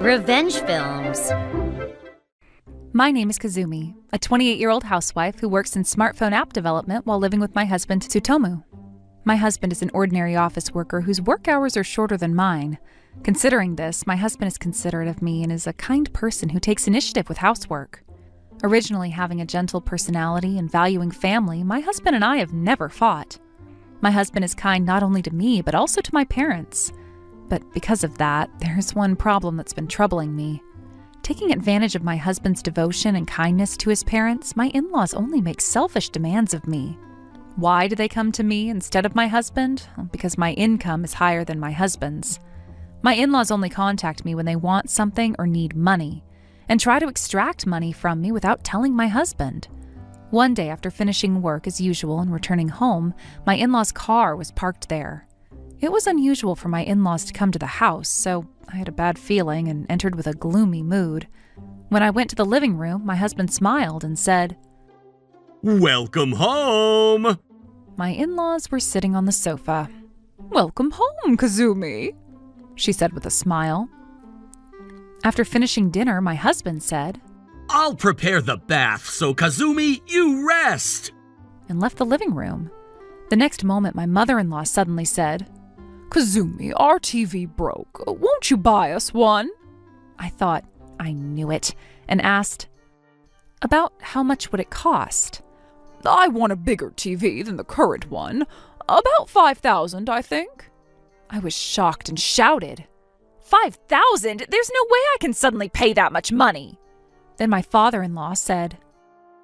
Revenge films. My name is Kazumi, a 28-year-old housewife who works in smartphone app development while living with my husband, Tsutomu. My husband is an ordinary office worker whose work hours are shorter than mine. Considering this, my husband is considerate of me and is a kind person who takes initiative with housework. Originally having a gentle personality and valuing family, my husband and I have never fought. My husband is kind not only to me, but also to my parents. But because of that, there's one problem that's been troubling me. Taking advantage of my husband's devotion and kindness to his parents, my in-laws only make selfish demands of me. Why do they come to me instead of my husband? Because my income is higher than my husband's. My in-laws only contact me when they want something or need money, and try to extract money from me without telling my husband. One day after finishing work as usual and returning home, my in-laws' car was parked there. It was unusual for my in-laws to come to the house, so I had a bad feeling and entered with a gloomy mood. When I went to the living room, my husband smiled and said, "Welcome home!" My in-laws were sitting on the sofa. "Welcome home, Kazumi," she said with a smile. After finishing dinner, my husband said, "I'll prepare the bath, so Kazumi, you rest!" and left the living room. The next moment, my mother-in-law suddenly said, "Kazumi, our TV broke. Won't you buy us one?" I thought, I knew it, and asked, "About how much would it cost?" "I want a bigger TV than the current one. About $5,000, I think." I was shocked and shouted, "$5,000? There's no way I can suddenly pay that much money." Then my father-in-law said,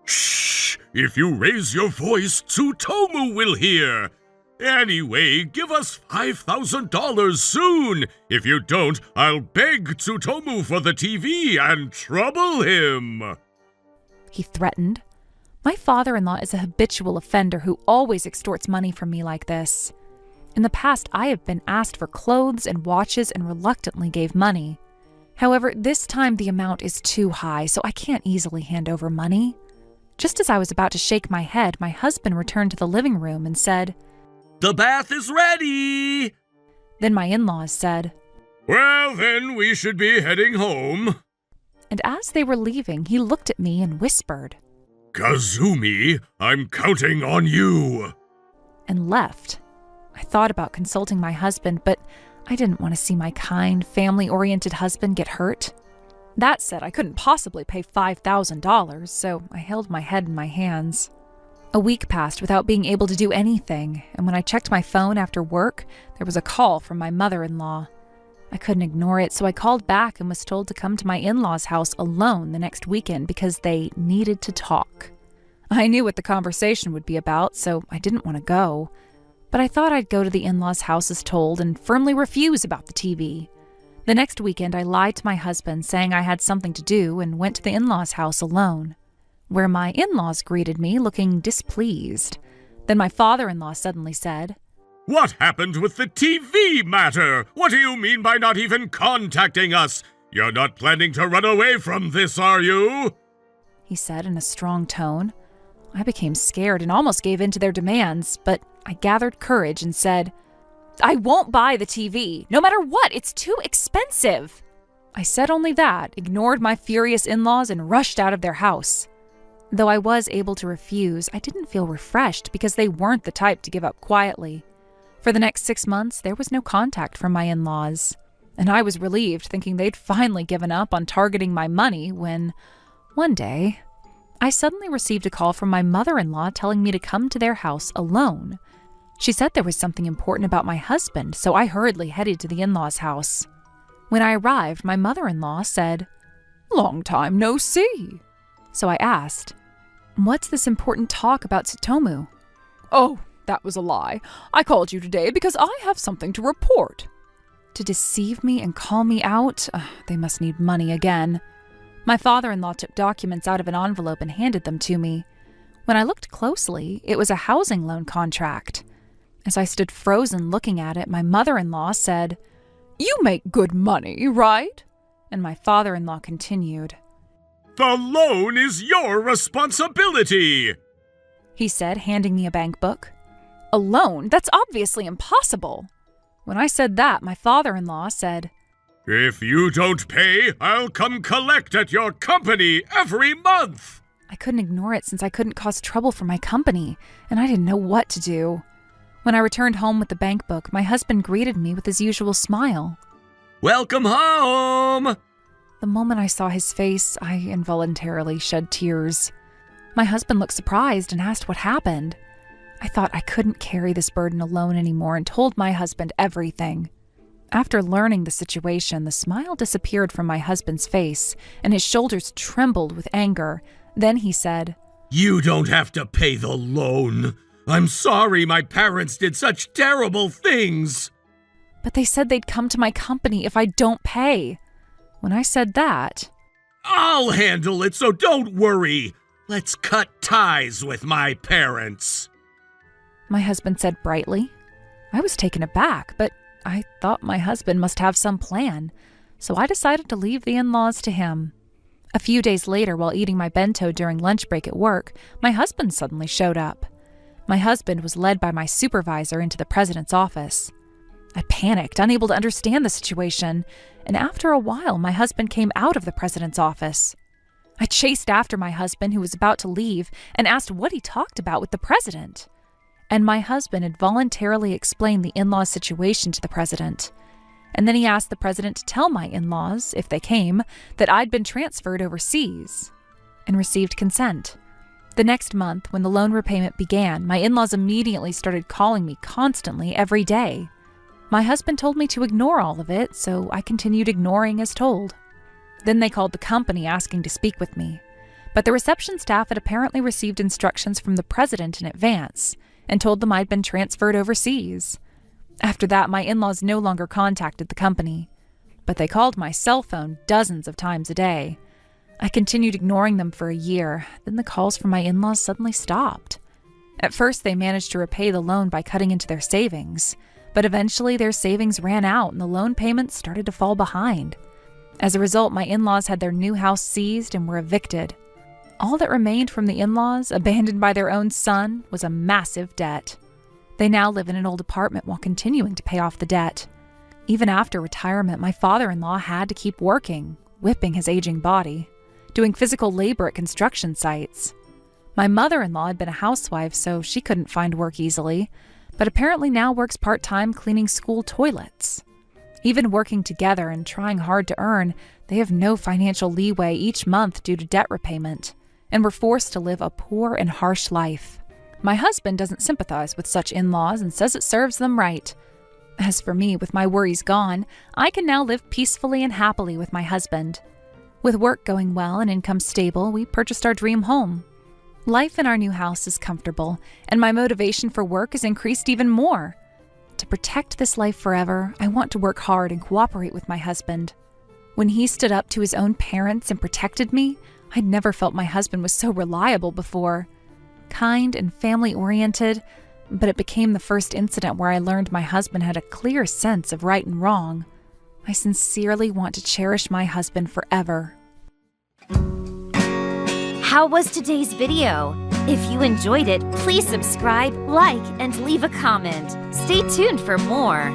"Shh! If you raise your voice, Tsutomu will hear. Anyway, give us $5,000 soon. If you don't, I'll beg Tsutomu for the TV and trouble him." He threatened. My father-in-law is a habitual offender who always extorts money from me like this. In the past, I have been asked for clothes and watches and reluctantly gave money. However, this time the amount is too high, so I can't easily hand over money. Just as I was about to shake my head, my husband returned to the living room and said, "The bath is ready!" Then my in-laws said, "Well, then we should be heading home." And as they were leaving, he looked at me and whispered, "Kazumi, I'm counting on you," and left. I thought about consulting my husband, but I didn't want to see my kind, family-oriented husband get hurt. That said, I couldn't possibly pay $5,000, so I held my head in my hands. A week passed without being able to do anything, and when I checked my phone after work, there was a call from my mother-in-law. I couldn't ignore it, so I called back and was told to come to my in-laws' house alone the next weekend because they needed to talk. I knew what the conversation would be about, so I didn't want to go. But I thought I'd go to the in-laws' house as told and firmly refuse about the TV. The next weekend, I lied to my husband, saying I had something to do, and went to the in-laws' house alone, where my in-laws greeted me looking displeased. Then my father-in-law suddenly said, "What happened with the TV matter? What do you mean by not even contacting us? You're not planning to run away from this, are you?" he said in a strong tone. I became scared and almost gave in to their demands, but I gathered courage and said, "I won't buy the TV. No matter what, it's too expensive." I said only that, ignored my furious in-laws, and rushed out of their house. Though I was able to refuse, I didn't feel refreshed because they weren't the type to give up quietly. For the next 6 months, there was no contact from my in-laws, and I was relieved, thinking they'd finally given up on targeting my money when, one day, I suddenly received a call from my mother-in-law telling me to come to their house alone. She said there was something important about my husband, so I hurriedly headed to the in-laws' house. When I arrived, my mother-in-law said, "Long time no see." So I asked, "What's this important talk about Tsutomu?" "Oh, that was a lie. I called you today because I have something to report." To deceive me and call me out? They must need money again. My father-in-law took documents out of an envelope and handed them to me. When I looked closely, it was a housing loan contract. As I stood frozen looking at it, my mother-in-law said, "You make good money, right?" And my father-in-law continued, "The loan is your responsibility," he said, handing me a bank book. "A loan? That's obviously impossible." When I said that, my father-in-law said, "If you don't pay, I'll come collect at your company every month." I couldn't ignore it since I couldn't cause trouble for my company, and I didn't know what to do. When I returned home with the bank book, my husband greeted me with his usual smile. "Welcome home!" The moment I saw his face, I involuntarily shed tears. My husband looked surprised and asked what happened. I thought I couldn't carry this burden alone anymore and told my husband everything. After learning the situation, the smile disappeared from my husband's face, and his shoulders trembled with anger. Then he said, "You don't have to pay the loan. I'm sorry my parents did such terrible things." "But they said they'd come to my company if I don't pay." When I said that, "I'll handle it, so don't worry. Let's cut ties with my parents." my husband said brightly. I was taken aback, but I thought my husband must have some plan, so I decided to leave the in-laws to him. A few days later, while eating my bento during lunch break at work, my husband suddenly showed up. My husband was led by my supervisor into the president's office. I panicked, unable to understand the situation, and after a while, my husband came out of the president's office. I chased after my husband, who was about to leave, and asked what he talked about with the president. And my husband had voluntarily explained the in-laws situation to the president. And then he asked the president to tell my in-laws, if they came, that I'd been transferred overseas, and received consent. The next month, when the loan repayment began, my in-laws immediately started calling me constantly every day. My husband told me to ignore all of it, so I continued ignoring as told. Then they called the company asking to speak with me. But the reception staff had apparently received instructions from the president in advance and told them I'd been transferred overseas. After that, my in-laws no longer contacted the company, but they called my cell phone dozens of times a day. I continued ignoring them for a year, then the calls from my in-laws suddenly stopped. At first, they managed to repay the loan by cutting into their savings, but eventually their savings ran out and the loan payments started to fall behind. As a result, my in-laws had their new house seized and were evicted. All that remained from the in-laws, abandoned by their own son, was a massive debt. They now live in an old apartment while continuing to pay off the debt. Even after retirement, my father-in-law had to keep working, whipping his aging body, doing physical labor at construction sites. My mother-in-law had been a housewife, so she couldn't find work easily, but apparently now works part-time cleaning school toilets. Even working together and trying hard to earn, they have no financial leeway each month due to debt repayment, and were forced to live a poor and harsh life. My husband doesn't sympathize with such in-laws and says it serves them right. As for me, with my worries gone, I can now live peacefully and happily with my husband. With work going well and income stable, we purchased our dream home. Life in our new house is comfortable, and my motivation for work is increased even more. To protect this life forever, I want to work hard and cooperate with my husband. When he stood up to his own parents and protected me, I'd never felt my husband was so reliable before. Kind and family-oriented, but it became the first incident where I learned my husband had a clear sense of right and wrong. I sincerely want to cherish my husband forever. How was today's video? If you enjoyed it, please subscribe, like, and leave a comment. Stay tuned for more.